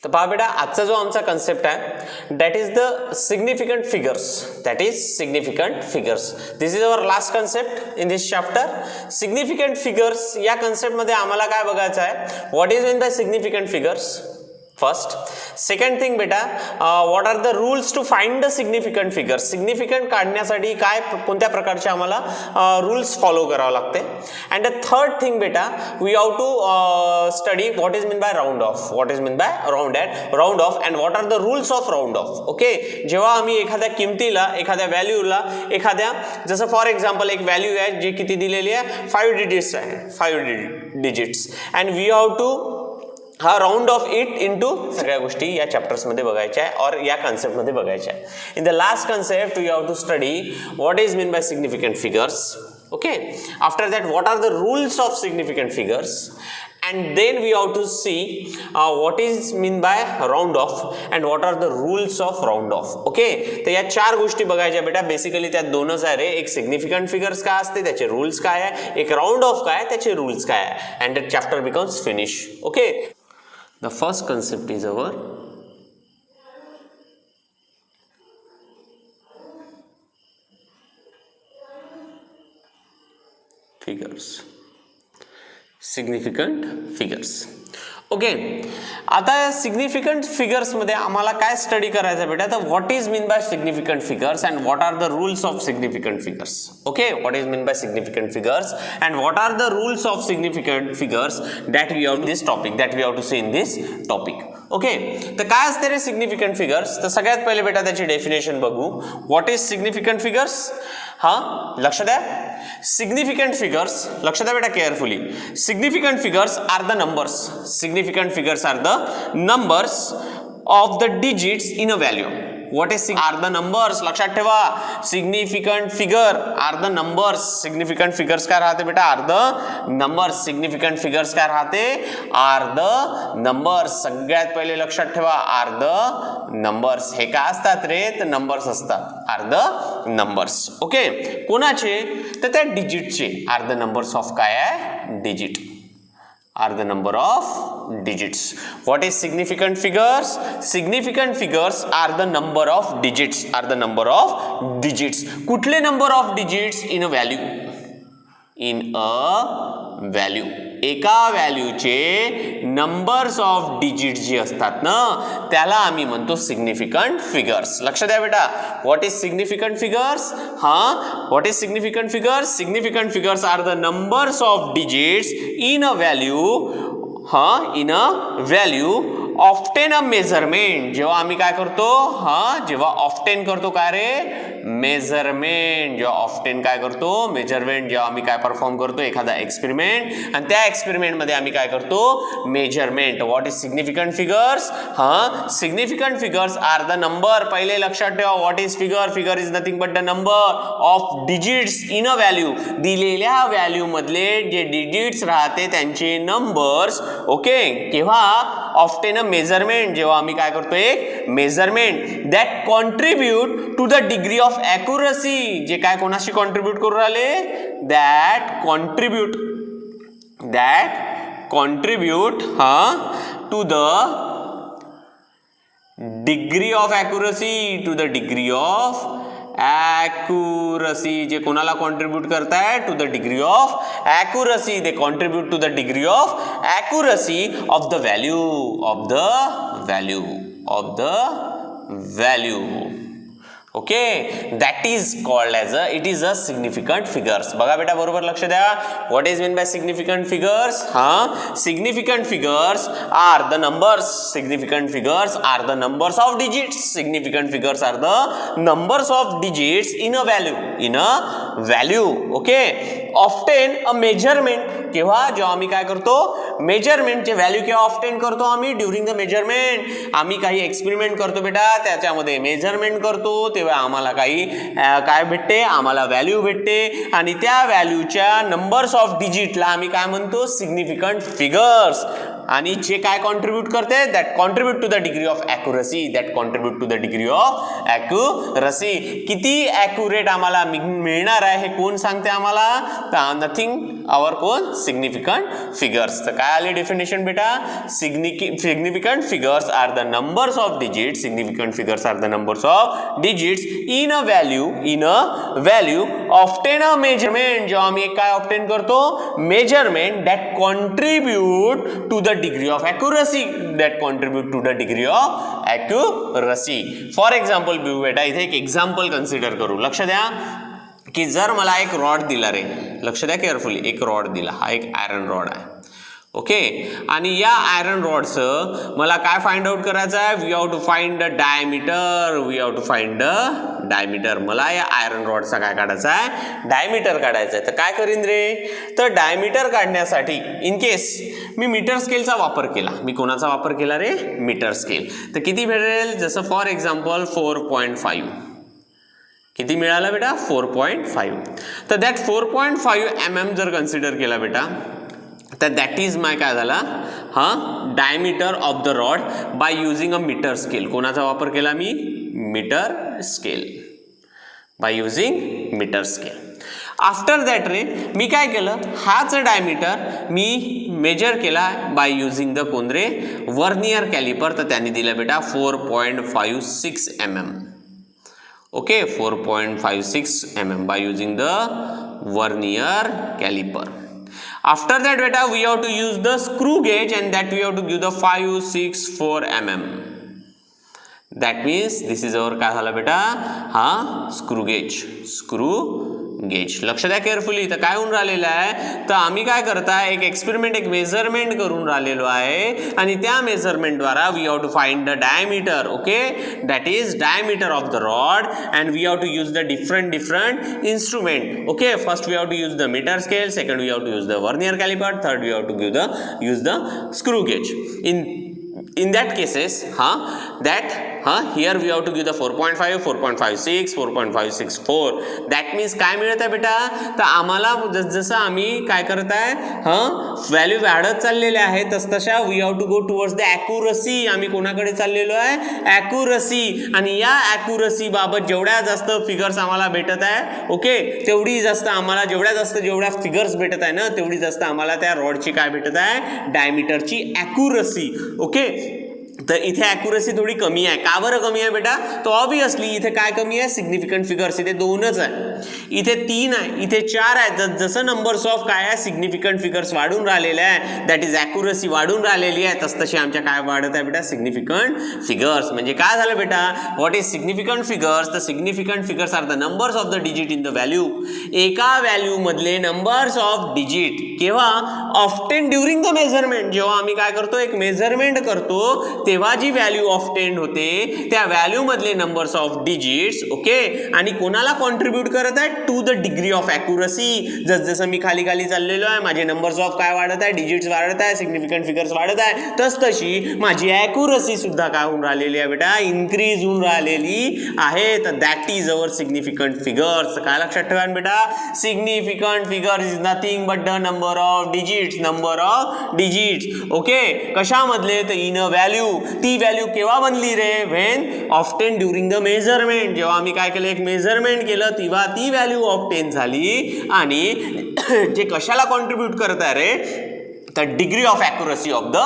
तर पहा बेटा, आजचा जो आमचा कन्सेप्ट आहे that is the significant figures. That is significant figures. This is our last concept in this chapter. Significant figures या कन्सेप्टमध्ये आम्हाला काय बघायचं आहे, what is mean by significant figures first. Second thing बेटा, what are the rules to find the significant figures. Significant काढण्यासाठी काय कोणत्या प्रकारचे आम्हाला रूल्स फॉलो करावे लागते. अँड द थर्ड थिंग बेटा, we have to study what is mean by round off. What is mean by round off and what are the rules of round off. Okay, जेव्हा आम्ही एखाद्या किमतीला, एखाद्या व्हॅल्यूला, एखाद्या जसं फॉर एक्झाम्पल एक value आहे जी किती दिलेली आहे, 5 डिजिट्स आहे, 5 digits, and we have to हा राऊंड ऑफ इट इंटू सगळ्या गोष्टी या चॅप्टर्समध्ये बघायच्या आहे और या कन्सेप्टमध्ये बघायच्या आहे. In the last concept we have to study what is mean by significant figures. Okay, after that what are the rules of significant figures, and then we have to see what is mean by round off and what are the rules of round off. Okay, तर या चार गोष्टी बघायच्या बेटा. Basically त्यात दोनच आहे रे. एक सिग्निफिकंट फिगर्स काय असते, त्याचे रूल्स काय आहे, एक राऊंड ऑफ काय, त्याचे रूल्स काय आहे, and the chapter becomes finish. Okay, the first concept is our figures, significant figures. Okay, आता सिग्निफिकंट फिगर्स मध्ये आम्हाला काय स्टडी करायचं बेटा, तर what is mean by significant figures and what are the rules of significant figures. Okay, what is mean by significant figures and what are the rules of significant figures that we have this topic, that we have to see in this topic. Okay, तर काय असते रे significant figures. तर सगळ्यात पहिले बेटा त्याची definition बघू. What is significant figures. हा, लक्ष द्या. सिग्निफिकंट फिगर्स, लक्ष द्या बेटा carefully. Significant figures are the numbers. Significant figures are the numbers of the digits in a value. What is are the numbers. लक्षात ठेवा, significant figure are the numbers. Significant figures काय राहते बेटा, are the numbers. Significant figures काय राहते, R the numbers. सगळ्यात पहिले लक्षात ठेवा, आर द नंबर्स. हे काय असतात रे, तर नंबर्स असतात, आर द नंबर्स. ओके, कोणाचे, तर त्या डिजिटचे. आर द नंबर्स ऑफ काय आहे, digit. Are the number of digits. What is significant figures? Significant figures are the number of digits. Are the number of digits. कुठले number of digits in a value? In a value. एका व्हॅल्यूचे numbers of digit जे असतात ना, त्याला आम्ही म्हणतो significant figures. लक्ष द्या बेटा, व्हॉट इज सिग्निफिकंट फिगर्स. हा, what is significant figures. Significant figures are the numbers of digits in a value. हा, in a value often a measurement. जेव्हा आम्ही काय करतो, हा, जेव्हा ऑफ्टेन करतो काय रे, मेजरमेंट. जेव्हा ऑफ्टेन काय करतो, मेजरमेंट. जेव्हा आम्ही काय परफॉर्म करतो, एखादा एक्सपेरिमेंट, आणि त्या एक्सपेरिमेंट मध्ये आम्ही काय करतो, measurement. What is significant figures. हा, significant figures are the number. पहिले लक्षात ठेवा, what is figure. Figure is nothing but the number of digits in a value. दिलेल्या व्हॅल्यू मधले जे डिजिट्स राहते त्यांचे नंबर्स. ओके, केव्हा ऑफ्टेन अ मेजरमेंट. जेव्हा आम्ही काय करतो, एक measurement that contribute to the degree of accuracy. जे काय कोणाशी कॉन्ट्रीब्यूट करू राहिले, दॅट कॉन्ट्रीब्यूट हा to the degree of accuracy. To the degree of accuracy. जे कोणाला कॉन्ट्रीब्यूट करताय, to the degree of accuracy. They contribute to the degree of accuracy of the value. Of the value. Of the value. Okay, that is called as a, it is a significant figures. बघा बेटा, बरोबर लक्ष द्या. What is mean by significant figures. हा, significant figures are the numbers. Significant figures are the numbers of digits. Significant figures are the numbers of digits in a value. In a value. Okay, often a measurement. केव्हा, जेव्हा आम्ही काय करतो, मेजरमेंटचे value केव्हा often करतो आम्ही, during the measurement. आम्ही काही एक्सपेरिमेंट करतो बेटा, त्याच्यामध्ये मेजरमेंट करतो, तेव्हा आम्हाला काही काय भेटते, आम्हाला व्हॅल्यू भेटते, आणि त्या व्हॅल्यूच्या नंबर्स ऑफ डिजिटला आम्ही काय म्हणतो, सिग्निफिकंट फिगर्स. आणि जे काय कॉन्ट्रीब्यूट करते that contribute to the degree of accuracy, that contribute to the degree of accuracy. किती ॲक्युरेट आम्हाला मिळणार आहे हे कोण सांगते आम्हाला, तर नथिंग आवर कोण सिग्निफिकंट फिगर्स. तर काय आले डेफिनेशन बेटा, significant figures are the numbers of digits, significant figures are the numbers of digits in a value often a measurement. जेव्हा आम्ही काय ऑफ्टेन करतो, measurement that contribute to the degree of accuracy, that contribute to the degree of accuracy. For example बेटा इथे एक example consider करू. लक्ष द्या की जर मला एक रॉड दिला रे, लक्ष द्या केअरफुली, एक रॉड दिला, हा एक आयरन रॉड आहे. ओके, आणि या आयरन रॉडचं मला काय फाइंड आउट करायचं आहे, we have to find the diameter, we have to find the diameter. मला या आयरन रॉडचा काय काढायचा आहे, डायमीटर काढायचा आहे. तर काय करीन रे, तर डायमीटर काढण्यासाठी इन केस मी मीटर स्केलचा वापर केला. मी कोणाचा वापर केला रे, मीटर स्केल. तर किती भेटेल, जसं फॉर एक्झाम्पल 4.5. किती मिळाला बेटा, 4.5. तर दॅट 4.5 mm जर कन्सिडर केला बेटा, तर दॅट इज माय काय झाला, हा diameter of the rod by using a meter scale. कोणाचा वापर केला मी, meter scale, by using meter scale. After that रे मी काय केलं, हाच डायमीटर मी मेजर केला बाय युझिंग द कोण रे, वर्नियर कॅलिपर. तर त्यांनी दिलं बेटा 4.56 mm. Okay, 4.56 mm by using the vernier caliper. After that beta we have to use the screw gauge and that we have to give the 564 mm. That means this is our काय झाला बेटा, हा screw gauge. लक्ष द्या carefully. तर काय होऊन राहिलेलं आहे, तर आम्ही काय करताय, एक एक्सपेरिमेंट, एक मेजरमेंट करून राहिलेलो आहे आणि त्या मेजरमेंट द्वारा we have to find the diameter. Okay, that is diameter of the rod and we have to use the different instrument. Okay, first we have to use the metre scale, second we have to use the vernier calliper, third we have to use the screw gauge. In that cases, here we have to give the 4.5, 4.56, 4.564. That means काय मिळत आहे बेटा, तर आम्हाला जसं आम्ही काय करत आहे, व्हॅल्यू वाढत चाललेले आहे तसतशा we have to go towards the accuracy. आम्ही कोणाकडे चाललेलो आहे, ॲक्युरसी. आणि या ॲक्युरसी बाबत जेवढ्या जास्त फिगर्स आम्हाला भेटत आहे, ओके, तेवढी जास्त आम्हाला जेवढ्या फिगर्स भेटत आहे ना, तेवढी जास्त आम्हाला त्या रॉडची काय भेटत आहे, डायमीटरची ॲक्युरसी. ओके, तर इथे ॲक्युरसी थोडी कमी आहे. का बरं कमी आहे बेटा, तर ऑब्विसली इथे काय कमी आहे, सिग्निफिकंट फिगर्स. इथे 2च आहे, इथे 3 आहे, इथे 4 आहे. जसं नंबर्स ऑफ काय आहे, सिग्निफिकंट फिगर्स वाढून राहिलेले आहे, दॅट इज ॲक्युरसी वाढून राहिलेली आहे, तसतशी आमच्या काय वाढत आहे बेटा, सिग्निफिकंट फिगर्स. म्हणजे काय झालं बेटा, what is significant figures, the significant figures are the numbers of the digit in the value. एका व्हॅल्यू मधले नंबर्स ऑफ डिजिट केव्हा, ऑफ्टेन ड्युरिंग द मेजरमेंट. जेव्हा आम्ही काय करतो, एक मेजरमेंट करतो, तेव्हा जी व्हॅल्यू ऑफ्टेन होते त्या व्हॅल्यू मधले नंबर्स ऑफ डिजिट्स. ओके, आणि कोणाला कॉन्ट्रीब्यूट करत आहे, to the degree of accuracy. जसं मी खाली चाललेलो आहे, माझे नंबर्स ऑफ काय वाढत आहे, डिजिट्स वाढत आहे, सिग्निफिकंट फिगर्स वाढत आहे, तशी माझी ॲक्युरसी सुद्धा काय होऊन राहिलेली आहे बेटा, इन्क्रीज होऊन राहिलेली आहे. तर that is our significant figures. काय लक्षात ठेवा बेटा, significant figure is nothing but the number of digits. Okay, कशामधले, तर इन अ व्हॅल्यू. ती व्हॅल्यू केव्हा बनली रे, when often during the measurement. जेव्हा आम्ही काय केलं, एक मेजरमेंट केलं, तेव्हा ती व्हॅल्यू ऑफ्टेन झाली. आणि जे कशाला कॉन्ट्रीब्यूट करत आहे रे, तर degree of accuracy of the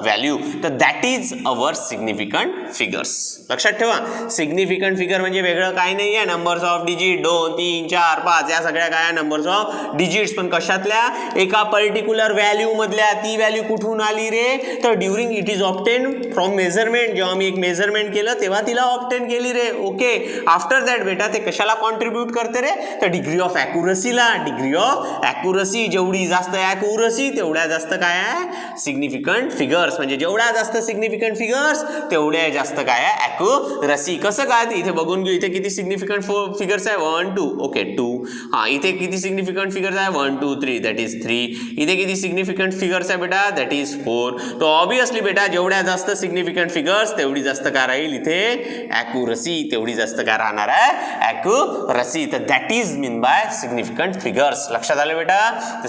value. तर that is our significant figures. लक्षात ठेवा, सिग्निफिकंट फिगर म्हणजे वेगळं काही नाही आहे, नंबर्स ऑफ डिजिट 2, 3, 4, 5 या सगळ्या काय नंबर्स ऑफ डिजिट्स. पण कशातल्या, एका पर्टिक्युलर व्हॅल्यू मधल्या. ती व्हॅल्यू कुठून आली रे, तर during it is obtain from measurement. जेव्हा मी एक मेजरमेंट केलं तेव्हा तिला ऑप्टेन केली रे. ओके, आफ्टर दॅट बेटा ते कशाला कॉन्ट्रीब्यूट करते रे, तर डिग्री ऑफ ॲक्युरसीला. डिग्री ऑफ ॲक्युरसी, जेवढी जास्त ॲक्युरसी तेवढ्या जास्त काय आहे, सिग्निफिकंट फिगर्स. म्हणजे जेवढ्या जास्त सिग्निफिकंट फिगर्स तेवढ्या जास्त काय आहे, ॲक्युरसी. कसं काय, इथे बघून घेऊ, इथे किती सिग्निफिकंट फिगर्स आहे, 1 2. ओके, 2. इथे किती सिग्निफिकंट फिगर्स आहे, 1 2 3, दॅट इज 3. इथे किती सिग्निफिकंट फिगर्स आहे बेटा, दॅट इज 4. तो ऑब्विसली बेटा जेवढ्या जास्त सिग्निफिकंट फिगर्स तेवढी जास्त काय राहील, इथे ॲक्युरसी तेवढी जास्त काय राहणार आहे, ॲक्युरसी. तर that is mean by significant figures. लक्षात आलं बेटा,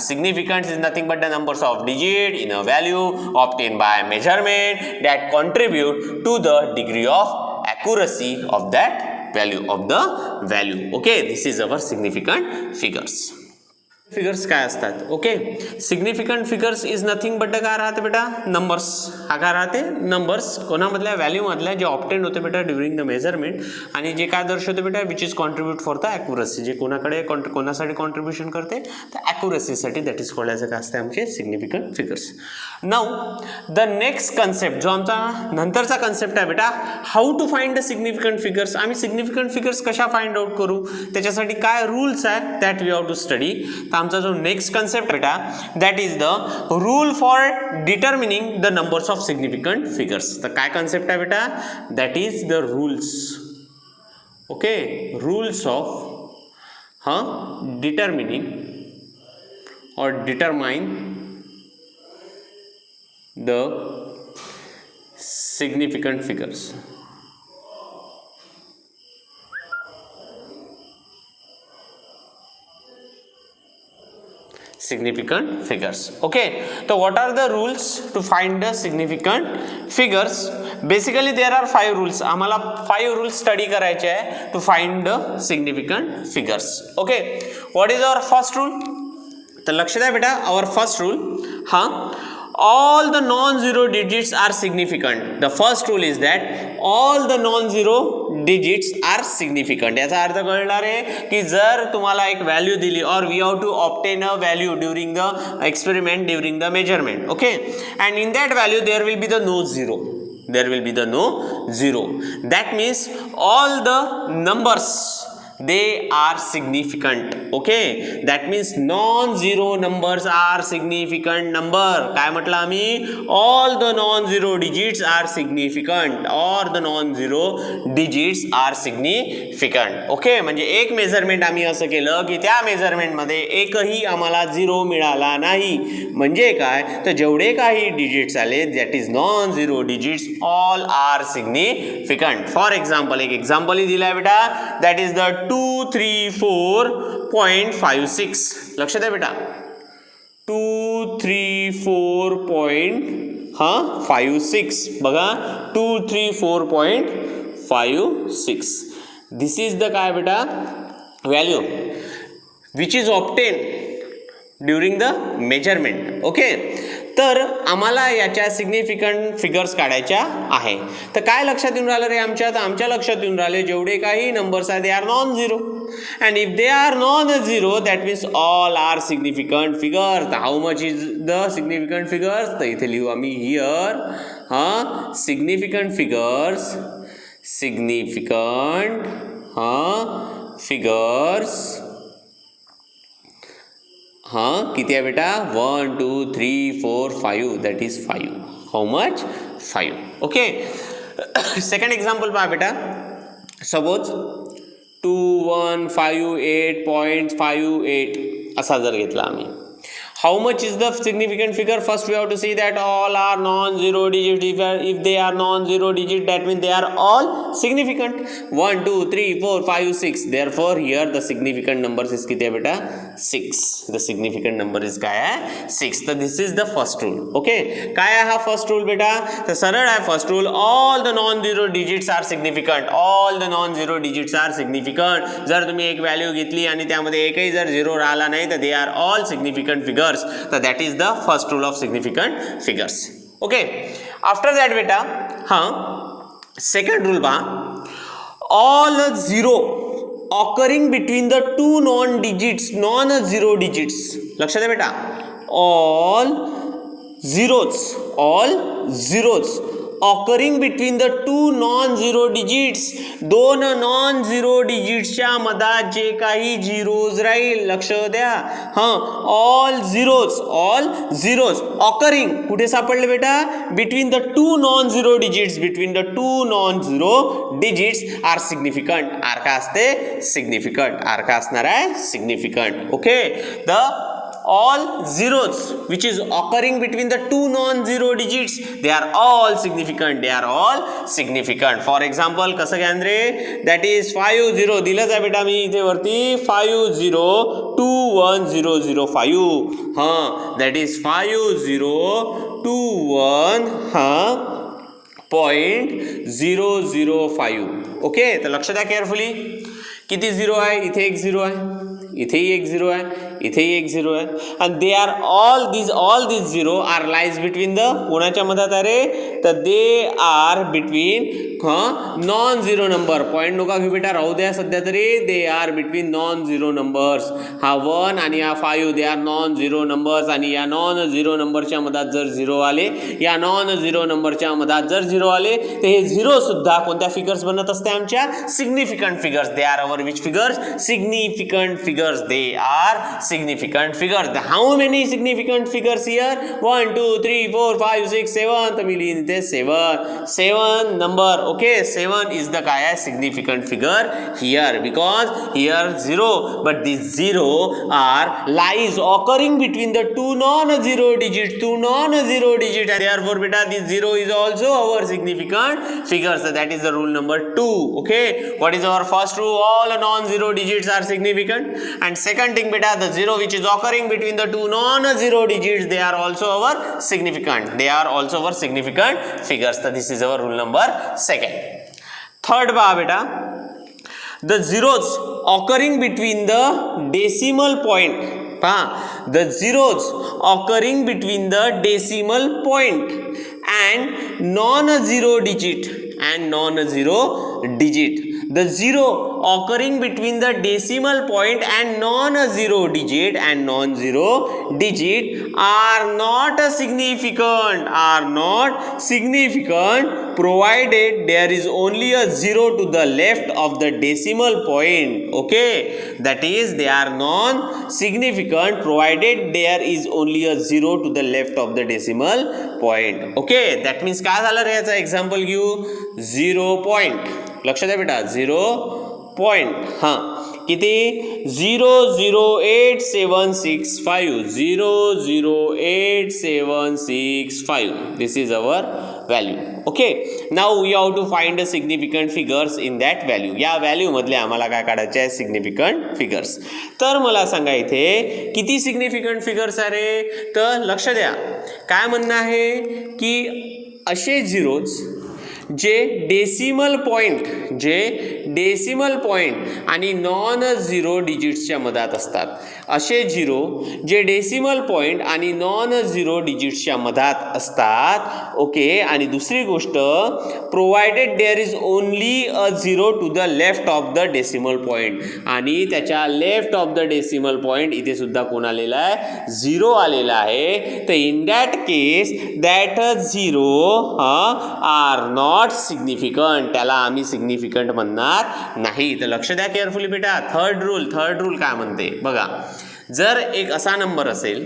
the significance is nothing but the numbers of digit in a value obtained by measurement that contribute to the degree of accuracy of that value. Okay, this is our significant figures. Figures काय असतात? Okay, significant figures is nothing but काय राहते बेटा? Numbers. हा काय राहते? Numbers कोणामधल्या? Value मधल्या, जे ऑप्टेंड होते बेटा ड्युरिंग द मेजरमेंट, आणि जे काय दर्शवते बेटा? Which is contribute for the accuracy, जे कोणासाठी कॉन्ट्रीब्युशन करते? तर ॲक्युरसीसाठी. दॅट इज कॉल्ड ॲज काय असते आमचे significant figures. Now the next concept जो आमचा नंतरचा कन्सेप्ट आहे बेटा, how to find the significant figures. आम्ही सिग्निफिकंट फिगर्स कशा फाइंड आउट करू, त्याच्यासाठी काय रूल्स आहे, that we have to study. आमचा जो नेक्स्ट कन्सेप्ट बेटा, that is the rule for determining the numbers of significant figures. तर काय कन्सेप्ट आहे बेटा? That is the rules. Okay, rules of determining और determine the significant figures. Significant figures. Okay, so what are the rules to find the significant figures? Basically there are 5 rules. आम्हाला 5 rules study करायचे आहे to find the significant figures. Okay, what is our first rule? तर लक्ष द्या बेटा, our first rule, all the non-zero digits are significant. The first rule is that all the non-zero digits are significant. याचा अर्थ कळला रे, की जर तुम्हाला एक व्हॅल्यू दिली, or we have to obtain a value during the experiment, during the measurement, okay, and in that value there will be the no zero. There will be the no zero. That means all the numbers, they are significant. Okay, that means non-zero numbers are significant number. काय म्हटलं आम्ही? all the non-zero digits are significant, or the non-zero digits are significant. Okay, म्हणजे एक measurement आम्ही असं केलं की त्या मेजरमेंट मध्ये एकही आम्हाला झिरो मिळाला नाही. म्हणजे काय? तर जेवढे काही डिजिट्स आले, that is non zero digits, all are significant. For example, एक एक्झाम्पल दिलाय बेटा, दॅट इज द 234.56. लक्ष द्या बेटा, 234.56. बघा, 234.56. दिस इज द काय बेटा? Value which is obtain during the measurement. Okay, तर आम्हाला याच्या सिग्निफिकंट फिगर्स काढायच्या आहे. तर काय लक्षात येऊन राहिलं रे आमच्या? तर आमच्या लक्षात येऊन राहिले जेवढे काही नंबर्स आहेत, they are non zero, and if they are non zero, that means all are significant figures. How much is the significant figures? तर इथे लिहू आम्ही here, significant figures, significant figures. किती आहे बेटा? 1 2 3 4 5. That is 5. How much? 5. Okay, second example पहा बेटा. Suppose 2158.58 असा जर घेतला आम्ही. How much is the significant figure? First we have to see that all are non-zero digit. If they are non-zero digit, that means they are all significant. 1 2 3 4 5 6. Therefore here the significant numbers is किती आहे बेटा? 6. The significant number is काय आहे? 6. तर this is the first rule. Okay, काय आहे हा first rule बेटा? तर सरळ आहे first rule. all the non-zero digits are significant. all the non-zero digits are significant. जर तुम्ही एक व्हॅल्यू घेतली आणि त्यामध्ये एकही जर झिरो राहिला नाही, तर they are all significant figures. So that is the first rule of significant figures. Okay, after that beta, second rule all zero occurring between the two non-zero digits. लक्ष द्या बेटा, all zeros occurring between the two non-zero digits. दोन non-zero digitsच्या मधात जे काही zeros राहील, लक्ष द्या, all zeros occurring कुठे सापडले बेटा? between the two non-zero digits. between the two non-zero digits are significant. Are का असते? significant. आर का असणार आहे? significant. Okay, the all zeros which is occurring between the two non-zero digits, they are all significant. They are all significant. For example, कसं घ्या रे, that is 50 दिलंच आहे बेटा मी इथे वरती 50210005. हां, that is 5021.005. ओके, तर लक्ष द्या केअरफुली. किती झिरो आहे? इथे एक झिरो आहे, इथेही एक झिरो आहे, इथेही एक झिरो आहे. आणि they are all this zero are lies between the कोणाच्या मधात आहे रे? तर they are between non zero number. Point नका घेऊ बेटा, राहू द्या सध्या तरी. They are between non zero numbers. हा 1 आणि हा 5 they are non zero numbers. आणि या नॉन झिरो नंबरच्या मधात जर झिरो आले, या नॉन झिरो नंबरच्या मधात जर झिरो आले, तर हे झिरो सुद्धा कोणत्या फिगर्स बनत असते? आमच्या significant figures. They are our which figures? Significant figures. They are significant figures. How many significant figures here? 1 2 3 4 5 6 7. तर मी लिहिन ते 7 number. Okay, 7 is the काय आहे? Significant figure here, because here 0, but this 0 are lies occurring between the two non-zero digits, and therefore beta this 0 is also our significant figure. So that is the rule number 2. Okay, what is our first rule? All non-zero digits are significant. And second thing beta, the 0 which is occurring between the two non-zero digits, they are also our significant. They are also our significant figures. So this is our rule number 2. Third पहा बेटा, the zeros occurring between the decimal point. पहा, the zeros occurring between the decimal point and non-zero digit. The zero occurring between the decimal point and non-zero digit are not significant provided there is only a 0 to the left of the decimal point. Okay, that is they are non-significant provided there is only a 0 to the left of the decimal point. Okay, that means काय झालं रे? याचा example घेऊ. 0 point. लक्ष द्या बेटा, 0 point. हां, किती? 00875. 00875. This is our value. Okay, now we have to find the significant figures in that value. या व्हॅल्यू मधले आम्हाला काय काढायचे आहे? Significant figures. तर मला सांगा इथे किती सिग्निफिकंट फिगर्स आहे रे? तर लक्ष द्या, काय म्हणणं आहे की असे झिरोज जे डेसिमल पॉइंट आणि नॉन झिरो डिजिट्सच्या मधात असतात. असे झिरो जे डेसिमल पॉइंट आणि नॉन झिरो डिजिट्सच्या मधात असतात. ओके, आणि दुसरी गोष्ट, provided there is only a 0 to the left of the decimal point. आणि त्याच्या left of the decimal point इथे सुद्धा कोण आलेला आहे? 0 आलेला आहे. तर in that case that 0 are not significant. त्याला आम्ही सिग्निफिकंट म्हणणार नाही. तर लक्ष द्या केअरफुली बेटा. थर्ड रूल काय म्हणते बघा. जर एक असा नंबर असेल,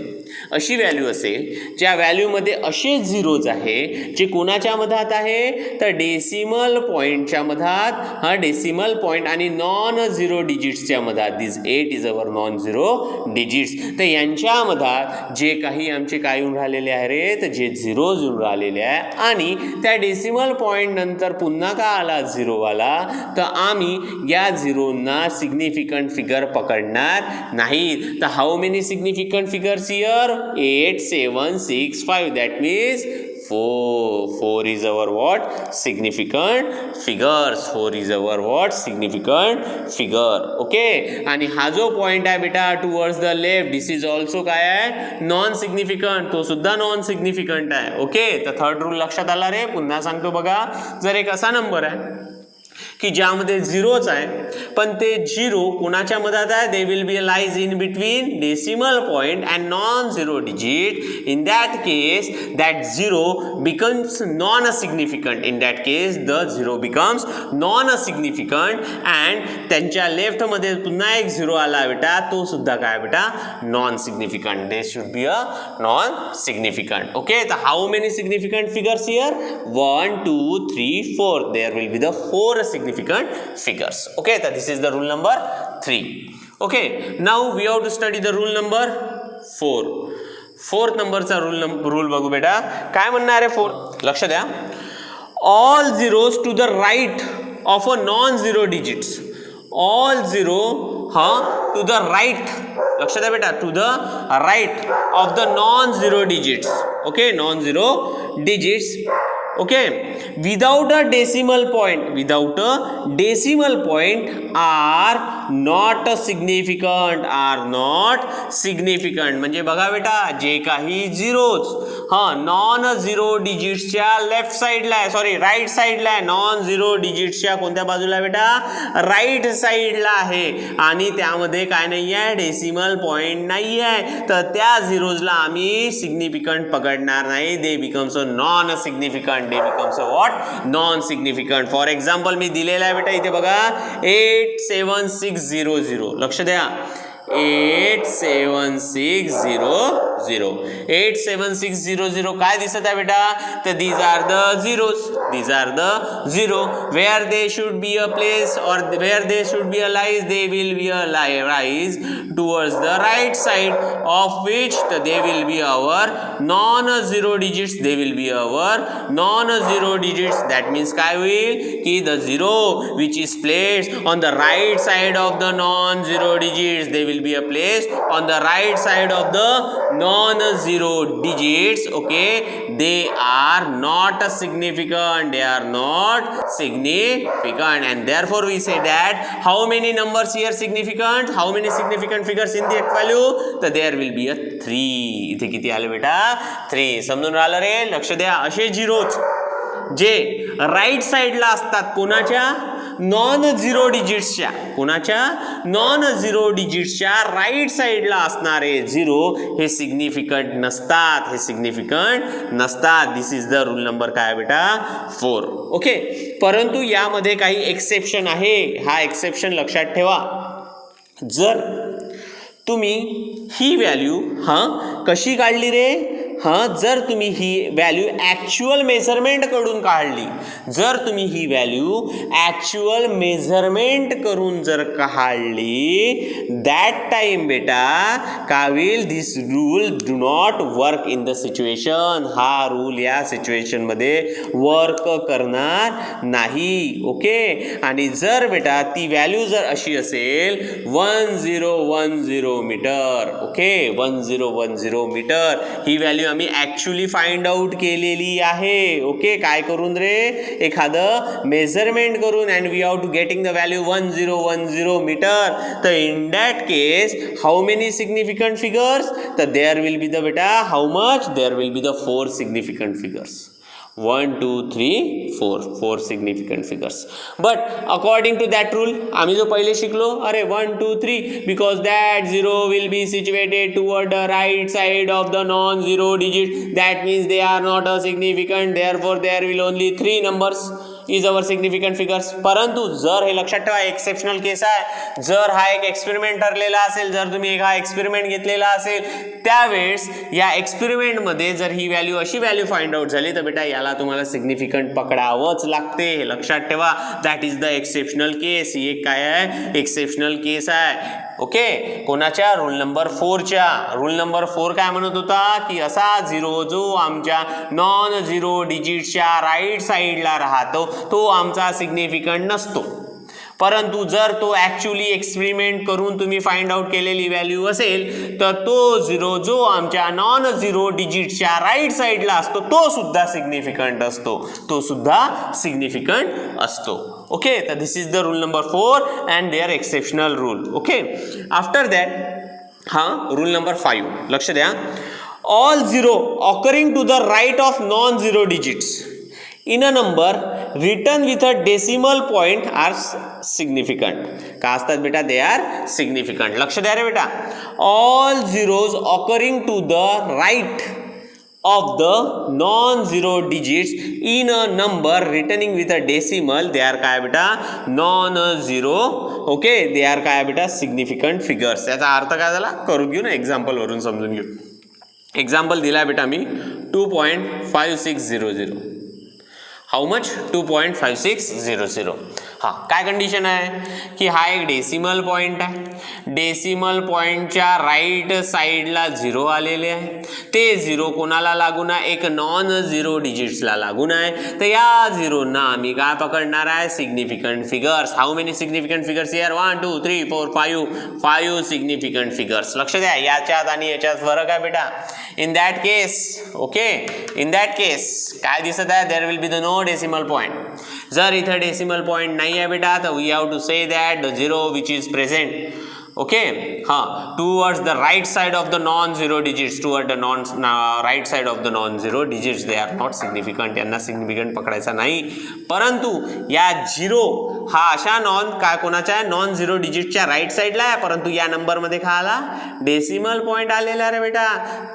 अशी व्हॅल्यू असेल, ज्या व्हॅल्यूमध्ये असे झिरोज आहे जे कोणाच्या मधात आहे? तर डेसिमल पॉईंटच्या मधात. हा डेसिमल पॉईंट आणि नॉन झिरो डिजिट्सच्या मधात. दिस 8 is our non zero digits. तर यांच्या मधात जे काही आमचे काय येऊन राहिलेले आहे रे? तर जे झिरोज येऊन राहिलेले आहे. आणि त्या डेसिमल पॉईंट नंतर पुन्हा का आला? झिरोवाला. तर आम्ही या झिरोंना सिग्निफिकंट फिगर पकडणार नाही. तर how many significant figures here? 8 7 6 5. That means 4 is our what? Significant figures. 4 is our what? Significant figure. Okay, आणि हा जो पॉइंट आहे बेटा towards the left, this is also काय आहे? Non significant. तो सुद्धा नॉन सिग्निफिकंट आहे. ओके, तर थर्ड रूल लक्षात आला रे? पुन्हा सांगतो बघा. जर एक असा नंबर आहे की ज्यामध्ये झिरोच आहे, पण ते झिरो कोणाच्या मधात आहे? They will be lies in between decimal point and non zero digit. In that case that zero becomes non significant. In that case the zero becomes non significant. And त्यांच्या लेफ्टमध्ये पुन्हा एक झिरो आला बेटा, तो सुद्धा काय बेटा? Non significant. They should be a non significant. Okay, तर how many significant figures here? 1 2 3 4. There will be the 4 significant figures. Okay, so this is the rule number 3. Okay, now we have to study the rule number fourth नंबरचा rule बघू बेटा, काय म्हणणार आहे 4. लक्ष द्या, all zeros to the right of a non zero digits, all zero to the right, लक्ष द्या बेटा, to the right of the non zero digits, okay, non zero digits, okay, without a decimal point, are not significant, म्हणजे बघा बेटा, जे काही zeros non zero डिजिट्सच्या left साइडला आहे, सॉरी राईट साइडला आहे, नॉन झिरो डिजिट्सच्या कोणत्या बाजूला बेटा, राईट साइडला आहे, आणि त्यामध्ये काय नाही आहे, डेसिमल पॉइंट नाही आहे, तर त्या झिरोजला आम्ही सिग्निफिकंट पकडणार नाही, they becomes a non significant, they becomes a what, non significant. For example मी दिलेला आहे बेटा इथे बघा 87600, लक्ष द्या, 87600 काय दिसत आहे बेटा, तर these are the zero, where they should be a place or where they should be a rise, they will be a rise towards the right side of which they will be our non-zero digits, that means काय होईल की the zero which is placed on the right side of the non-zero digits, they will be a place on the right side of the non-zero digits, okay, they are not significant, and therefore we say that how many numbers here significant, how many significant figures in the value, so there will be a 3. इथे किती आले बेटा, 3. समजून राहिलं रे, लक्ष द्या, असे zeros जे राईट साइडला असतात कोणाच्या, नॉन झिरो डिजिट्सच्या, राईट साइडला असणारे झिरो हे सिग्निफिकंट नसतात, दिस इज द रूल नंबर काय बेटा 4, ओके. परंतु यामध्ये काही एक्सेप्शन आहे, हा एक्सेप्शन लक्षात ठेवा. जर तुम्ही ही व्हॅल्यू कशी काढली रे, जर तुम्ही ही व्हॅल्यू ॲक्च्युअल मेजरमेंट कडून काढली, जर तुम्ही ही व्हॅल्यू ॲक्च्युअल मेजरमेंट करून जर काढली, दॅट टाइम बेटा काय होईल, this rule do not work in the situation, हा रूल या सिच्युएशन मध्ये वर्क करणार नाही, ओके. आणि जर बेटा ती व्हॅल्यू जर अशी असेल 1010 मीटर, ओके, 1010 मीटर, ही व्हॅल्यू आम्ही ॲक्च्युअली फाइंड आउट केलेली आहे, ओके. काय करून रे, एखादं मेजरमेंट करून, and we are to getting the value 1010 meter, तर in that case how many significant figures, तर देअर विल बी द बेटा how much, there will be the 4 significant figures, 1 2 3 4 significant figures. But according to that rule, आम्ही जो पहिले शिकलो, अरे 1 2 3, because that zero will be situated toward the right side of the non zero digit, that means they are not a significant, therefore there will only 3 numbers is our significant figures. परंतु जर हे लक्षात ठेवा, exceptional केस आहे, जर हा एक experiment ठरलेला असेल, जर तुम्ही एक हा एक्सपेरिमेंट घेतलेला असेल, त्यावेळेस या एक्सपेरिमेंटमध्ये जर ही व्हॅल्यू अशी व्हॅल्यू फाइंड आउट झाली, तर बेटा याला तुम्हाला सिग्निफिकंट पकडावंच लागते, हे लक्षात ठेवा. दॅट इज द एक्सेप्शनल केस, ही एक काय आहे, एक्सेप्शनल केस आहे, ओके. कोणाच्या, रूल नंबर 4च्या. रूल नंबर 4 काय म्हणत होता की असा झिरो जो आमच्या नॉन झिरो डिजिटच्या राईट साइडला राहतो तो आमचा सिग्निफिकंट नसतो. परंतु जर तो ॲक्च्युअली एक्सपेरिमेंट करून तुम्ही फाइंड आउट केलेली व्हॅल्यू असेल, तर तो झिरो जो आमच्या नॉन झिरो डिजिटच्या राईट साइडला असतो तो सुद्धा सिग्निफिकंट असतो, ओके. तर this is the rule number 4 and there exceptional rule, okay. After that rule number 5, लक्ष द्या, all zero occurring to the right of non zero digits in a number written with a decimal point are significant. का असतात बेटा, they are significant. लक्ष द्या रे बेटा, all zeros occurring to the right of the non-zero digits in a number written with a decimal, they are काय बेटा, non-zero, okay, they are काय बेटा, significant figures. याचा अर्थ काय झाला, करून घेऊ ना, एक्झाम्पल वरून समजून घेऊ. एक्झाम्पल दिला बेटा मी 2.5600. How much? 2.5600. हा काय कंडिशन आहे की हा एक डेसिमल पॉइंट आहे, डेसिमल पॉइंटच्या राईट साईडला 0 आलेले आहे, ते 0 कोणाला लागून आहे, एक नॉन झिरो डिजिट्सला लागून आहे, तर या 0 ना आम्ही काय पकडणार आहे, significant figures. How many significant figures here, 1 2 3 4 5 significant figures. लक्ष द्या, याच्यात आणि याच्यात फरक आहे बेटा. In that case, okay, in that case काय दिसत आहे, there will be the no decimal point. जर इथे डेसिमल पॉइंट नाही आहे बेटा, तर we have to say that the 0 which is present, okay, हाँ, towards the right side of the non zero digits, toward the right side of the non zero digits, they are not significant. यांना significant पकडायचा नाही. परंतु या 0 हा अशा काय कोणाच्या नॉन झिरो डिजिटच्या राईट साईडला आहे, परंतु या नंबरमध्ये काय आला, डेसिमल पॉइंट आलेला रे बेटा.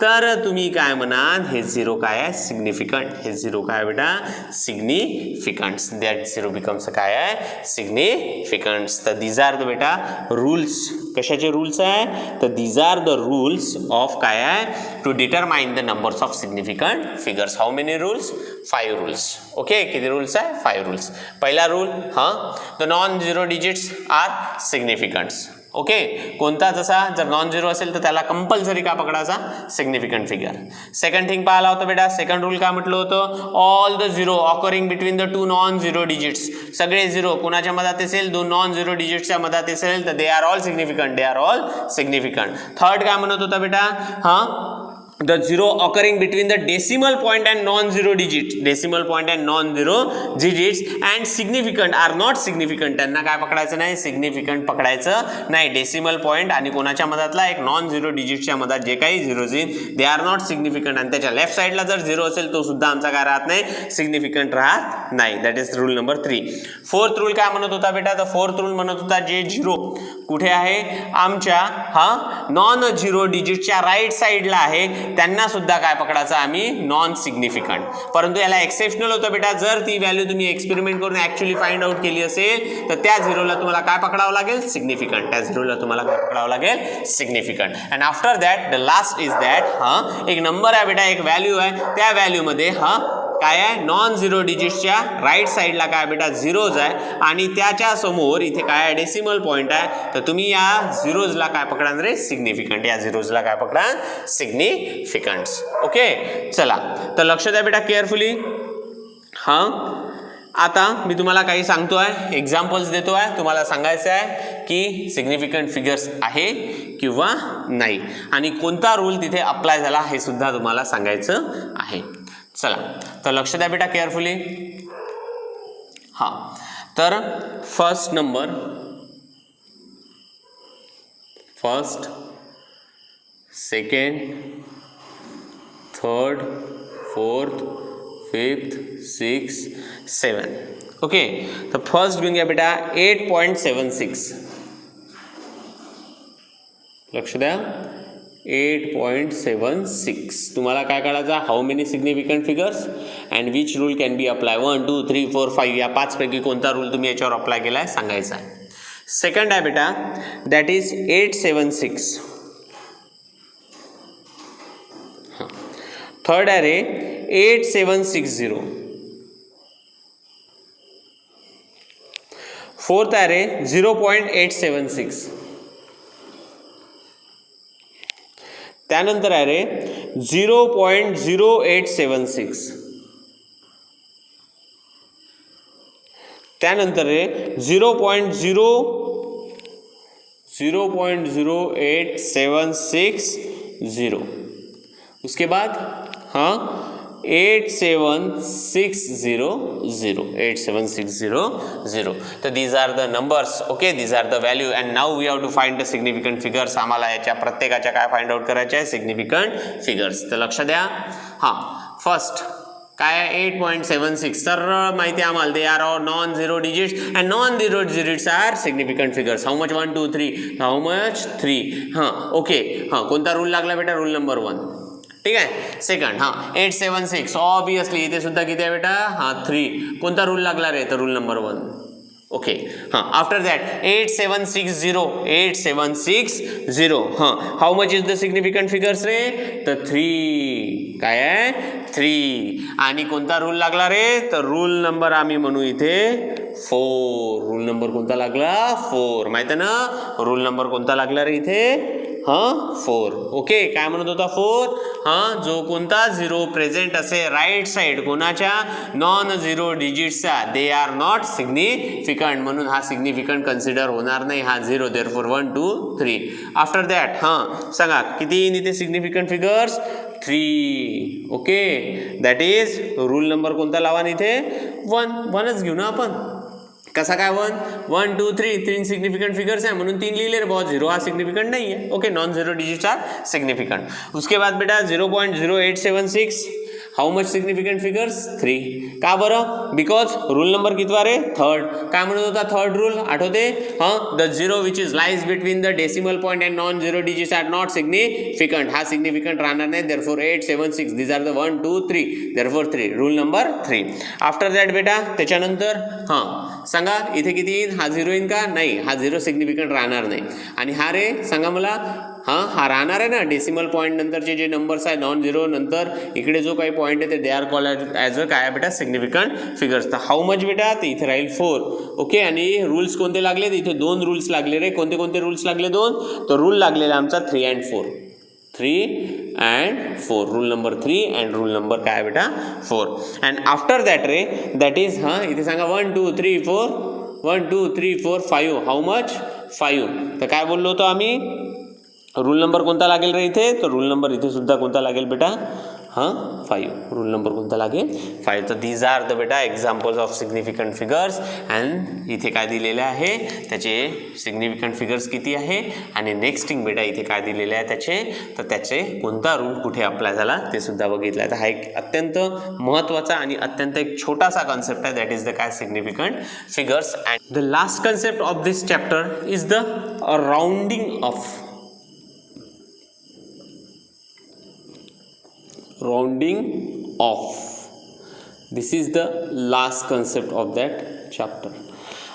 तर तुम्ही काय म्हणाल, हे 0 काय आहे, सिग्निफिकंट. हे 0 काय बेटा, सिग्निफिकंट्स. दॅट 0 बिकम्स काय आहे, सिग्निफिकंट्स. तर दीज आर द बेटा रूल्स. कशाचे रूल्स आहे, तर these are the rules of काय आहे, to determine the numbers of significant figures. How many rules, 5 rules. Okay, किती रूल्स आहे, 5 रूल्स. पहिला रूल, हां, the non zero digits are significants. Okay, कोणता, जसा जर नॉन झिरो असेल तर त्याला कंपल्सरी का पकडायचा, सिग्निफिकंट फिगर. सेकंड थिंग पाहिला होता बेटा, सेकंड रूल काय म्हटलं होतं, all the 0 occurring between the 2 non zero digits. सगळे 0 कोणाच्या मधात असेल, 2 नॉन झिरो डिजिट्सच्या मधात असेल, तर they are all significant, they are all significant. Third काय म्हणत होता बेटा, हां, the 0 occurring between the decimal point and non-zero digits, decimal point and non-zero digits and significant are not significant. त्यांना काय पकडायचं नाही, सिग्निफिकंट पकडायचं नाही. डेसिमल पॉइंट आणि कोणाच्या मधातला, एक नॉन झिरो डिजिटच्या मधात जे काही झिरोज येईल, दे आर नॉट सिग्निफिकंट. आणि त्याच्या लेफ्ट साईडला जर 0 असेल तो सुद्धा आमचा काय राहत नाही, सिग्निफिकंट राहत नाही. That is rule number 3. Fourth rule काय म्हणत होता बेटा, तर फोर्थ रूल म्हणत होता, जे 0 कुठे आहे, आमच्या नॉन झिरो डिजिटच्या राईट साईडला आहे, त्यांना सुद्धा काय पकडायचं आम्ही, नॉन सिग्निफिकंट. परंतु याला एक्सेप्शनल होतं बेटा, जर ती व्हॅल्यू तुम्ही एक्सपेरिमेंट करून ऍक्च्युअली फाइंड आउट केली असेल, तर त्या 0ला तुम्हाला काय पकडावं लागेल, सिग्निफिकंट. त्या 0ला तुम्हाला काय पकडावं लागेल, significant. And after that the last is that, एक नंबर आहे बेटा, एक व्हॅल्यू आहे, त्या व्हॅल्यूमध्ये काय आहे, नॉन झिरो डिजिट्सच्या राईट साईडला काय बेटा, झिरोज आहे, आणि त्याच्या समोर इथे काय आहे, डेसिमल पॉइंट आहे. तर तुम्ही या झिरोजला काय पकडणार रे, सिग्निफिकंट. या झिरोजला काय पकडा, सिग्निफिकंट्स. ओके, चला, तर लक्ष द्या बेटा केअरफुली. हां, आता मी तुम्हाला काही सांगतोय, एक्झाम्पल्स देतोय, तुम्हाला सांगायचं आहे की सिग्निफिकंट फिगर्स आहे किंवा नाही, आणि कोणता रूल तिथे अप्लाय झाला हे सुद्धा तुम्हाला सांगायचं आहे. चला, तर लक्ष द्या बेटा केअरफुली. हां, तर first number, first, second, third, fourth, fifth, six, 7. Okay, तर फर्स्ट घेऊन घ्या बेटा 8.76. लक्ष द्या, 8.76. तुम्हाला काय काढायचा, how many significant figures and which rule can be apply, 1 2 3 4 5, या 5 पैकी कोणता रूल तुम्ही याच्यावर अप्लाय केलाय सांगायचा आहे. सेकंड आहे बेटा, दॅट इज 876. थर्ड आहे रे 8760. फोर्थ आहे रे 0.876. त्यानंतर आहे रे 0.0876. त्यानंतर रे 0.0876. उसके बाद 8760. तर these are the numbers, okay, these are the value, and now we have to find the significant figures. आम्हाला याच्या प्रत्येकाच्या काय फाइंड आउट करायचे आहे, सिग्निफिकंट फिगर्स. तर लक्ष द्या. फर्स्ट काय 8.76, तर माहिती आम्हाला, they are all non zero digits and non zero digits are significant figures. How much, 1 2 3, how much 3. Okay, कोणता रूल लागला बेटा, रूल नंबर 1. ठीक आहे. सेकंड 876, ऑब्वियसली इथे सुद्धा किती आहे बेटा, 3. कोणता रूल लागला रे, तर rule number 1. Okay, after that 8760. How much is the significant figures रे, तर 3. काय आहे, 3. आणि कोणता रूल लागला रे, तर रूल नंबर आम्ही म्हणू इथे 4. रूल नंबर कोणता लागला 4. माहिती आहे ना रूल नंबर कोणता लागला रे इथे 4. ओके काय म्हणत होता 4 जो कोणता 0 प्रेझेंट असे राईट साइड कोणाच्या नॉन 0 डिजिट्सचा दे आर नॉट सिग्निफिकंट म्हणून हा सिग्निफिकंट कन्सिडर होणार नाही हा 0 देअरफॉर 1 2 3. आफ्टर दॅट सांगा किती येईन इथे significant figures 3. Okay that is rule number कोणता लावा इथे 1च घेऊ ना आपण. कसा काय 1 2 3 3 सिग्निफिकंट फिगर्स है म्हणून 3 लिहिले रे बहुत 0 हा सिग्निफिकंट नहीं है. Okay non 0 digits are significant. उसके बाद बेटा 0.0876 हाउ मच सिग्निफिकंट फिगर्स 3. का बरं बिकॉज रूल नंबर कितवा रे 3rd. काय म्हणत होता 3rd रूल आठवते the 0 which is lies between the decimal point and non 0 digits are not significant. हा सिग्निफिकंट राहणार नाही therefore 8 7 6 these are the 1 2 3 therefore 3. Rule number 3. After that बेटा त्याच्यानंतर सांगा इथे किती येईल हा 0 येईल का नाही हा 0 सिग्निफिकंट राहणार नाही. आणि हा रे सांगा मला हा राहणार आहे ना डेसिमल पॉईंट नंतरचे जे नंबर्स आहे नॉन 0 नंतर इकडे जो काही पॉईंट आहे ते दे आर कॉल्ड ॲज अ काय बेटा सिग्निफिकंट फिगर्स. तर हाऊ मच बेटा ते इथे राहील 4. ओके आणि रूल्स कोणते लागले इथे 2 रूल्स लागले रे. कोणते कोणते रूल्स लागले 2 तर रूल लागलेला आमचा 3 and 4. 3 and 4 rule number 3 and rule number काय बेटा 4. And after that ray that is इथे सांगा 1 2 3 4 1 2 3 4 5 हाऊ मच 5. तर काय बोललो होतो आम्ही रूल नंबर कोणता लागेल रे इथे तर रूल नंबर इथे सुद्धा कोणता लागेल बेटा 5. रूल नंबर कोणता लागेल 5. तर दीज आर द बेटा examples of significant figures. And इथे काय दिलेले आहे त्याचे सिग्निफिकंट फिगर्स किती आहे आणि नेक्स्ट थिंग बेटा इथे काय दिलेले आहे त्याचे तर त्याचे कोणता रूल कुठे अप्लाय झाला ते सुद्धा बघितलं. तर हा एक अत्यंत महत्त्वाचा आणि अत्यंत एक छोटासा कॉन्सेप्ट आहे दॅट इज द काय significant figures. And the last concept of this chapter is the rounding off. Rounding off. This is the last concept of that chapter.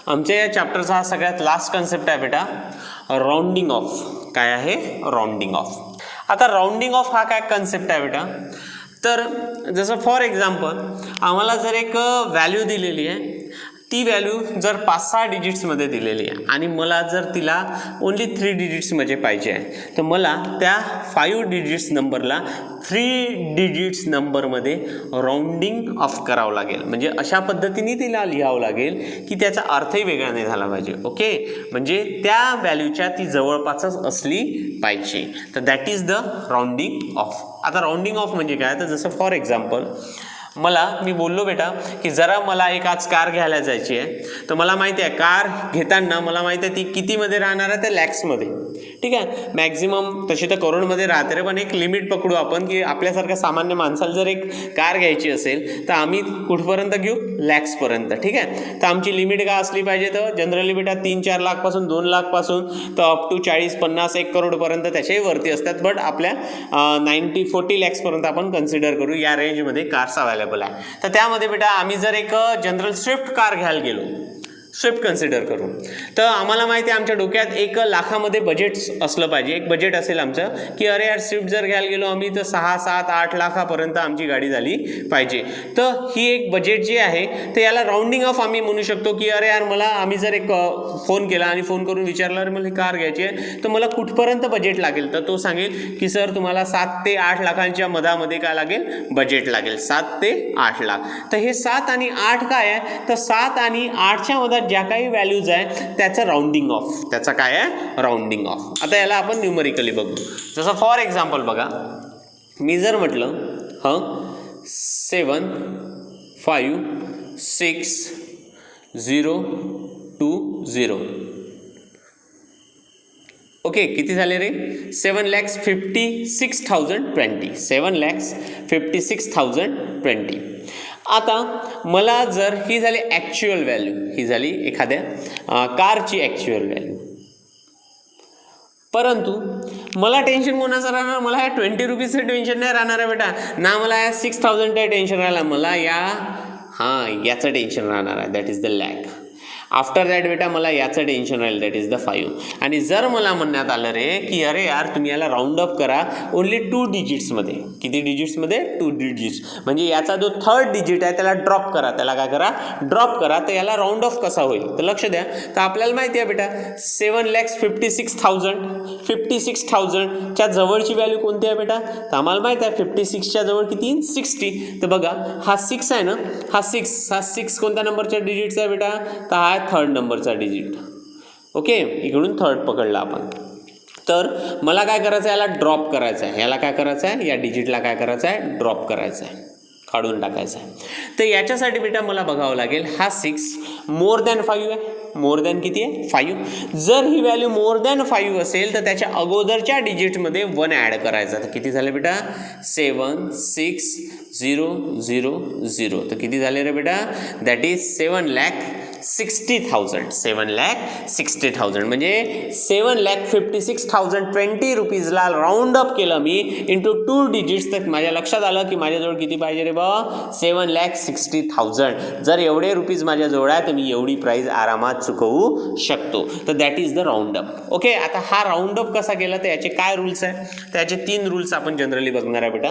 आमच्या या चॅप्टरचा हा सगळ्यात लास्ट कन्सेप्ट आहे बेटा राउंडिंग ऑफ. काय आहे राउंडिंग ऑफ. आता राउंडिंग ऑफ हा काय कन्सेप्ट आहे बेटा तर जसं फॉर एक्झाम्पल आम्हाला जर एक व्हॅल्यू दिलेली आहे ती व्हॅल्यू जर 5-6 डिजिट्समध्ये दिलेली आहे आणि मला जर तिला ओन्ली 3 डिजिट्समध्ये पाहिजे आहे तर मला त्या 5 डिजिट्स नंबरला 3 डिजिट्स नंबरमध्ये राउंडिंग ऑफ करावं लागेल. म्हणजे अशा पद्धतीने तिला लिहावं लागेल की त्याचा अर्थही वेगळा नाही झाला पाहिजे. ओके म्हणजे त्या व्हॅल्यूच्या ती जवळपासच असली पाहिजे. तर that is the rounding off. आता राउंडिंग ऑफ म्हणजे काय तर जसं फॉर एक्झाम्पल मी बोललो बेटा की जरा मला एक आज कार घ्यायला जायची आहे तर मला माहिती आहे कार घेताना मला माहिती आहे ती कितीमध्ये राहणार आहे ते लॅक्समध्ये. ठीक आहे मॅक्झिमम तशी तर करोडमध्ये राहते रे पण एक लिमिट पकडू आपण की आपल्यासारख्या सामान्य माणसाला जर एक कार घ्यायची असेल तर आम्ही कुठपर्यंत घेऊ लॅक्सपर्यंत. ठीक आहे तर आमची लिमिट काय असली पाहिजे तर जनरली बेटा 3-4 लाखपासून 2 लाखपासून तर अप टू 40-50-1 करोडपर्यंत त्याच्याही वरती असतात. बट आपल्या 90-40 लॅक्सपर्यंत आपण कन्सिडर करू या रेंजमध्ये कार्स अवेलेबल आहे. तर त्यामध्ये बेटा आम्ही जर एक जनरल स्विफ्ट कार घ्यायला गेलो स्विफ्ट कन्सिडर करू तर आम्हाला माहिती आहे आमच्या डोक्यात 1 लाखामध्ये बजेट असलं पाहिजे. एक बजेट असेल आमचं की अरे यार स्विफ्ट जर घ्यायला गेलो आम्ही तर 6-7-8 लाखापर्यंत आमची गाडी झाली पाहिजे. तर ही एक बजेट जी आहे तर याला राउंडिंग ऑफ आम्ही म्हणू शकतो की अरे यार मला आम्ही जर एक फोन केला आणि फोन करून विचारलं अरे मला ही कार घ्यायची आहे तर मला कुठपर्यंत बजेट लागेल तर तो सांगेल की सर तुम्हाला 7 ते 8 लाखांच्या मधामध्ये काय लागेल बजेट लागेल 7 ते 8 लाख. तर हे 7 आणि 8 काय आहे तर 7 आणि 8च्या मधात ज्या काही व्हॅल्यूज आहे त्याचं राउंडिंग ऑफ त्याचा काय आहे राउंडिंग ऑफ. आता याला आपण न्यूमरिकली बघू. जसं फॉर एक्झाम्पल बघा मी जर म्हटलं 7 5 6 0 2 0 ओके किती झाले रे 7,56,020 7,56,020. आता मला जर ही झाली ॲक्च्युअल व्हॅल्यू ही झाली एखाद्या कारची ॲक्च्युअल व्हॅल्यू परंतु मला टेन्शन कोणाचं राहणार मला ह्या 20 रुपीजचं टेन्शन नाही राहणार आहे बेटा ना मला या 6,000चं टेन्शन राहिला मला याचं टेन्शन राहणार आहे that is the lack. After that बेटा मला याचं टेन्शन राहील, दॅट इज द 5. आणि जर मला म्हणण्यात आलं रे की अरे यार तुम्ही याला राऊंड अप करा ओनली 2 डिजिट्समध्ये. किती डिजिट्समध्ये? 2 डिजिट्स. म्हणजे याचा जो थर्ड डिजिट आहे त्याला ड्रॉप करा, त्याला काय करा? ड्रॉप करा. तर याला राऊंड ऑफ कसा होईल? तर लक्ष द्या. तर आपल्याला माहिती आहे बेटा 7,56,000. 56,000 च्या जवळची व्हॅल्यू कोणती आहे बेटा? तर आम्हाला माहिती आहे 56 च्या जवळ किती? 60. तर बघा हा 6 आहे ना, हा 6 कोणत्या नंबरच्या डिजिटचा आहे बेटा? तर हा थर्ड नंबरचा डिजिट. ओके, इकडून थर्ड पकडला आपण. तर मला काय करायचं आहे? याला ड्रॉप करायचं आहे. याला काय करायचं आहे? या डिजिटला काय करायचं आहे? ड्रॉप करायचं आहे, काढून टाकायचं आहे. तर याच्यासाठी बेटा मला बघावं लागेल हा 6 मोर दॅन 5 आहे. मोर दॅन किती आहे? 5. जर ही व्हॅल्यू मोर दॅन 5 असेल तर त्याच्या अगोदरच्या डिजिटमध्ये 1 ॲड करायचा. तर किती झाले बेटा? 7 6 0 0 0. तर किती झाले रे बेटा? That is 7,60,000. 7,60,000 म्हणजे 7,56,020 रुपीजला राऊंड अप केलं मी इंटू 2 डिजिट्स. तर माझ्या लक्षात आलं की माझ्याजवळ किती पाहिजे रे बा? 7,60,000. जर एवढे रुपीज माझ्याजवळ आहे तर मी एवढी प्राईज आरामात चुकवू शकतो. तर that is the round up. Okay, आता हा राऊंड अप कसा केला तर याचे काय रूल्स आहे? त्याचे 3 रूल्स आपण जनरली बघणार आहे बेटा.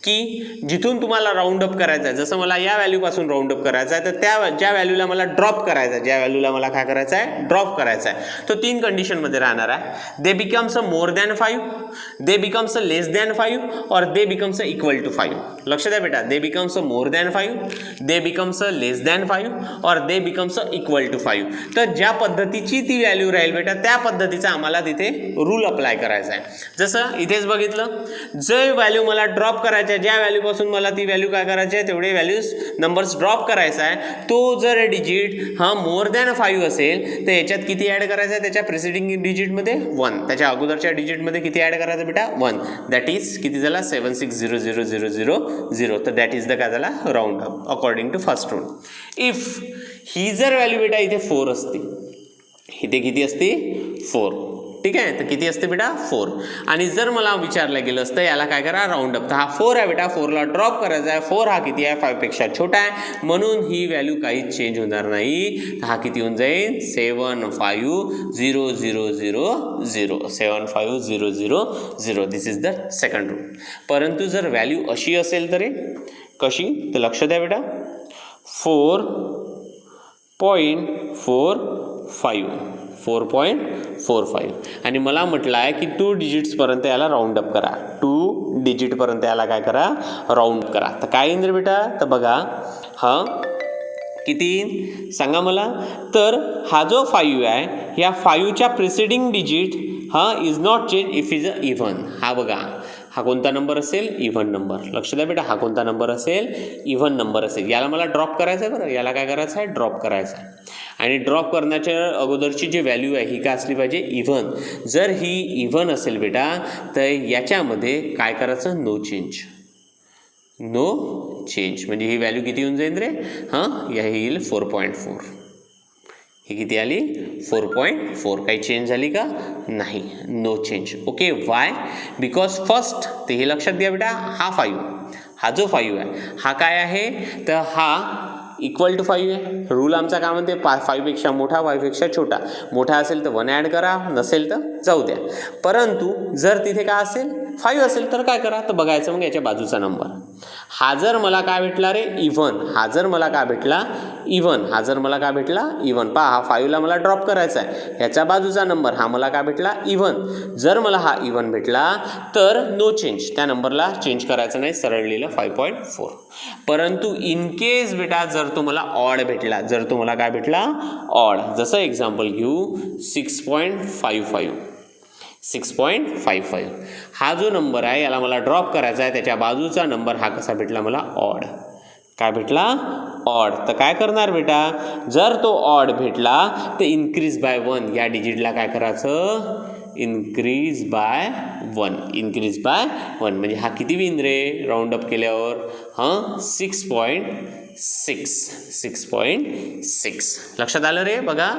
की जिथून तुम्हाला राऊंड अप करायचं आहे, जसं मला या व्हॅल्यूपासून राऊंड अप करायचं आहे तर त्या ज्या व्हॅल्यूला मला ड्रॉप करायचं आहे, ज्या व्हॅल्यूला मला काय करायचं आहे? ड्रॉप करायचं आहे, तो 3 कंडिशनमध्ये राहणार आहे. They becomes a more than 5, they becomes a less than 5 और they becomes a equal to 5. लक्ष द्या बेटा, they becomes a more than 5, they becomes a less than 5 और they becomes a equal to 5. तर ज्या पद्धतीची ती व्हॅल्यू राहील बेटा त्या पद्धतीचा आम्हाला तिथे रूल अप्लाय करायचा आहे. जसं इथेच बघितलं, जे व्हॅल्यू मला ड्रॉप करायचे आहे, ज्या व्हॅल्यूपासून मला ती व्हॅल्यू काय करायची आहे तेवढे व्हॅल्यूज नंबर्स ड्रॉप करायचा आहे, तो जर डिजिट हा मोर दॅन 5 असेल तर याच्यात किती ॲड करायचं आहे? त्याच्या प्रिसिडिंग डिजिटमध्ये 1, त्याच्या अगोदरच्या डिजिटमध्ये किती ॲड करायचं बेटा? 1. दॅट इज किती झाला? 7,60,000. तर दॅट इज द काय झाला? Round up according to first rule. If ही जर व्हॅल्यू बेटा इथे 4 असते, इथे किती असते? 4. ठीक आहे, तर किती असते बेटा? 4. आणि जर मला विचारलं गेलं असतं याला काय करा? Round up. तर हा 4 आहे बेटा, 4ला ड्रॉप करायचा आहे. 4 हा किती आहे? 5 पेक्षा छोटा आहे, म्हणून ही व्हॅल्यू काहीच चेंज होणार नाही. तर हा किती होऊन जाईल? 7,50,000. 7,50,000. दिस इज द सेकंड रूल. परंतु जर व्हॅल्यू अशी असेल तर कशी? तर लक्ष द्या बेटा, 4.45 आणि मला म्हटलं आहे की 2 डिजिट्सपर्यंत याला राऊंड अप करा. 2 डिजिटपर्यंत याला काय करा? राऊंड करा. तर काय येईल रे बेटा? तर बघा हा किती येईल सांगा मला. तर हा जो 5 आहे, ह्या 5च्या प्रिसिडिंग डिजिट हा is not change if is a even. हा बघा, हा कोणता नंबर असेल? Even number. लक्ष द्या बेटा, हा कोणता नंबर असेल? इव्हन नंबर असेल. याला मला ड्रॉप करायचं आहे बरं, याला काय करायचं आहे? ड्रॉप करायचं आहे. आणि ड्रॉप करण्याच्या अगोदरची जी व्हॅल्यू आहे ही काय असली पाहिजे? इव्हन. जर ही इव्हन असेल बेटा तर याच्यामध्ये काय करायचं? No change. नो चेंज म्हणजे ही व्हॅल्यू किती होऊन जाईल रे? हां, या येईल 4.4. ही किती आली? 4.4. काही चेंज झाली का? नाही, no change. Okay, why? Because first, ते हे लक्षात घ्या बेटा, हा 5, हा जो 5 आहे हा काय आहे? तर हा इक्वल टू 5 आहे. रूल आमचा काय म्हणते? 5 पेक्षा मोठा, 5 पेक्षा छोटा. मोठा असेल तर 1 ॲड करा, नसेल तर जाऊ द्या. परंतु जर तिथे काय असेल? 5 असेल तर काय करा? तर बघायचं मग याच्या बाजूचा नंबर. हा जर मला काय भेटला रे? इव्हन. हा जर मला काय भेटला? इव्हन. हा जर मला काय भेटला? इव्हन. पहा, हा 5ला मला ड्रॉप करायचा आहे, ह्याचा बाजूचा नंबर हा मला काय भेटला? इव्हन. जर मला हा इव्हन भेटला तर नो चेंज, त्या नंबरला चेंज करायचं नाही, सरळ लिहिलं 5.4. परंतु इन केस बेटा जर तुम्हाला ऑड भेटला, जर तुम्हाला काय भेटला? ऑड. जसं एक्झाम्पल घेऊ 6.55. 6.55 हा जो नंबर आहे याला मला ड्रॉप करायचा आहे, त्याच्या बाजूचा नंबर हा कसा भेटला मला? ऑड. काय भेटला? ऑड. तर काय करणार बेटा? जर तो ऑड भेटला तर इन्क्रीज बाय 1 या डिजिटला काय करायचं? Increase bye 1. इन्क्रीज बाय 1 म्हणजे हा किती विन रे राऊंड अप केल्यावर? 6.6. लक्षात आलं रे? बघा,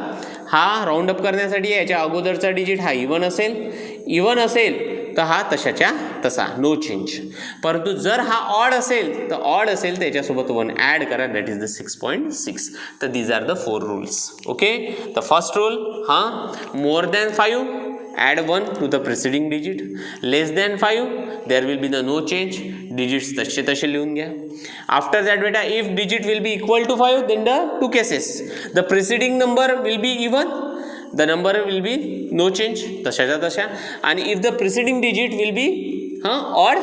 हा राऊंड अप करण्यासाठी याच्या अगोदरचा डिजिट हा इव्हन असेल. इव्हन असेल तर हा तशाच्या तसा नो चेंज. परंतु जर हा ऑड असेल तर याच्यासोबत 1 ॲड करा, दॅट इज द 6.6. तर these are the 4 rules. Okay, the first rule, more than 5 add 1 to the preceding digit, less than 5 there will be the no change, digits तसे लिहून घ्या. After that बेटा, if digit will be equal to 5 then the two cases, the preceding number will be even, the number will be no change तशाच्या तशा, and if the preceding digit will be odd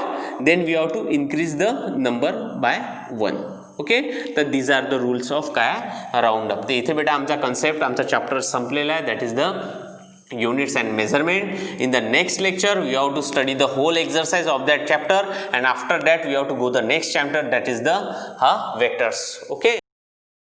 then we have to increase the number by 1. Okay, तर these are the rules of काय round up. तर इथे बेटा आमचा concept, आमचा chapter संपलेला आहे, that is the units and measurement. In the next lecture we have to study the whole exercise of that chapter, and after that we have to go the next chapter, that is the vectors. Okay,